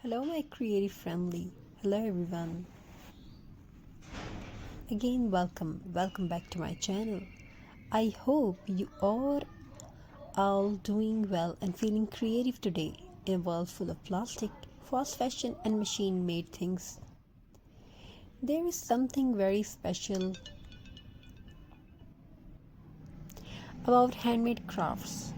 Hello, my creative friendly. Hello, everyone. Again, welcome back to my channel. I hope you are all doing well and feeling creative today in a world full of plastic, fast fashion, and machine made things. There is something very special about handmade crafts.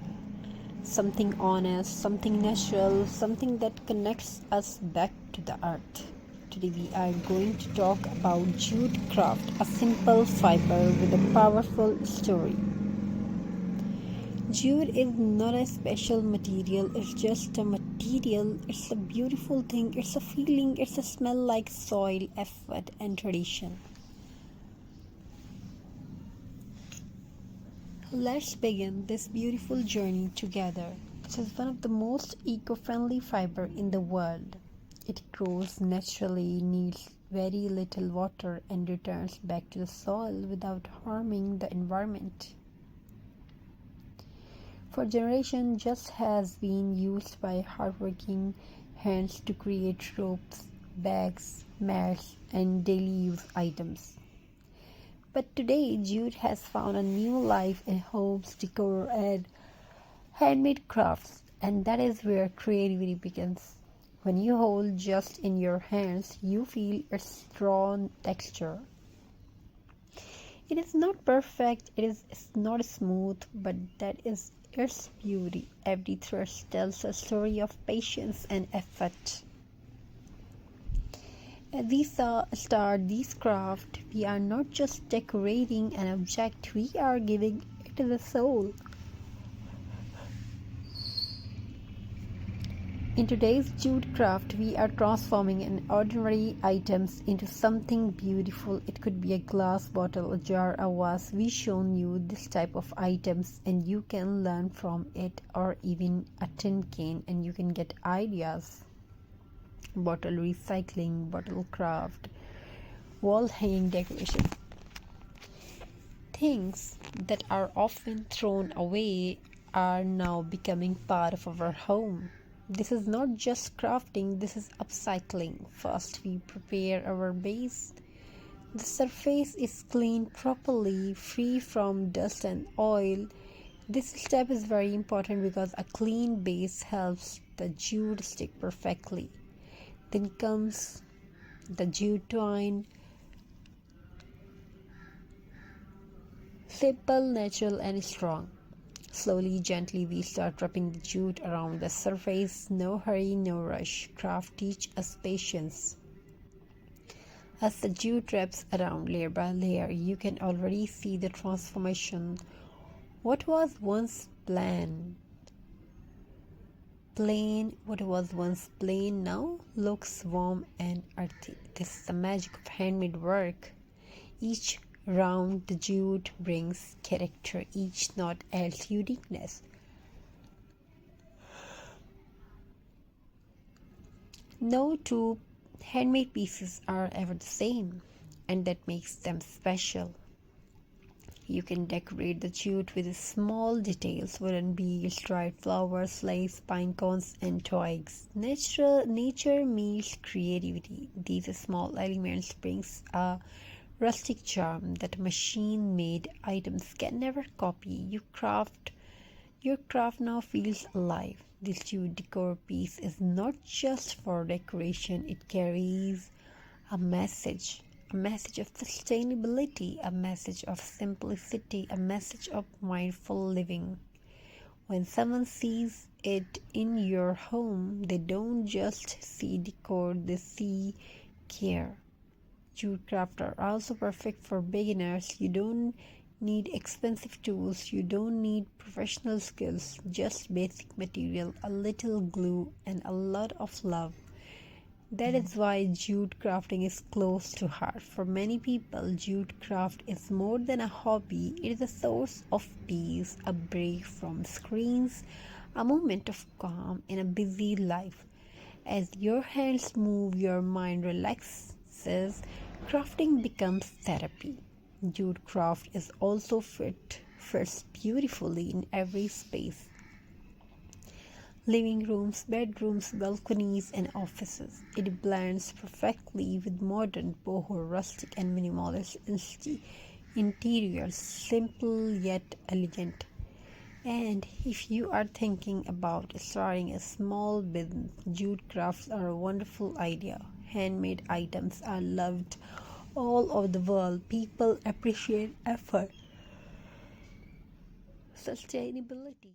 Something honest, something natural, something that connects us back to the earth. Today we are going to talk about jute craft, a simple fiber with a powerful story. Jute is not a special material, it's just a material, it's a beautiful thing, it's a feeling, it's a smell like soil, effort, and tradition. Let's begin this beautiful journey together. It is one of the most eco-friendly fiber in the world. It grows naturally, needs very little water, and returns back to the soil without harming the environment. For generations, just has been used by hardworking hands to create ropes, bags, mats, and daily use items. But today, jute has found a new life in homes, decor, and handmade crafts, and that is where creativity begins. When you hold just in your hands, you feel its raw texture. It is not perfect, it's not smooth, but that is its beauty. Every thread tells a story of patience and effort. As we start this craft, we are not just decorating an object, we are giving it the soul. In today's jute craft, we are transforming an ordinary items into something beautiful. It could be a glass bottle, a jar, a vase. We've shown you this type of items and you can learn from it, or even a tin can, and you can get ideas. Bottle recycling, bottle craft, wall hanging decoration. Things that are often thrown away are now becoming part of our home. This is not just crafting, this is upcycling. First, we prepare our base. The surface is cleaned properly, free from dust and oil. This step is very important because a clean base helps the jute stick perfectly. Then comes the jute twine. Simple, natural, and strong. Slowly, gently, we start wrapping the jute around the surface. No hurry, no rush. Craft teach us patience. As the jute wraps around layer by layer, you can already see the transformation. What was once what was once plain now looks warm and earthy. This is the magic of handmade work. Each round the jute brings character, each knot adds uniqueness. No two handmade pieces are ever the same, and that makes them special. You can decorate the jute with small details, wooden beads, dried flowers, lace, pine cones, and twigs. Nature meets creativity. These small elements brings a rustic charm that machine-made items can never copy. Your craft now feels alive. This jute decor piece is not just for decoration, it carries a message of sustainability, a message of simplicity, a message of mindful living. When someone sees it in your home, they don't just see decor, they see care. Jute craft are also perfect for beginners. You don't need expensive tools, you don't need professional skills, just basic material, a little glue, and a lot of love. That is why jute crafting is close to heart. For many people, jute craft is more than a hobby, it is a source of peace, a break from screens, a moment of calm in a busy life. As your hands move, your mind relaxes, crafting becomes therapy. Jute craft is also fits beautifully in every space. living rooms, bedrooms, balconies, and offices. It blends perfectly with modern boho, rustic, and minimalist interiors, simple yet elegant. And if you are thinking about starting a small business, jute crafts are a wonderful idea. Handmade items are loved all over the world. People appreciate effort, sustainability.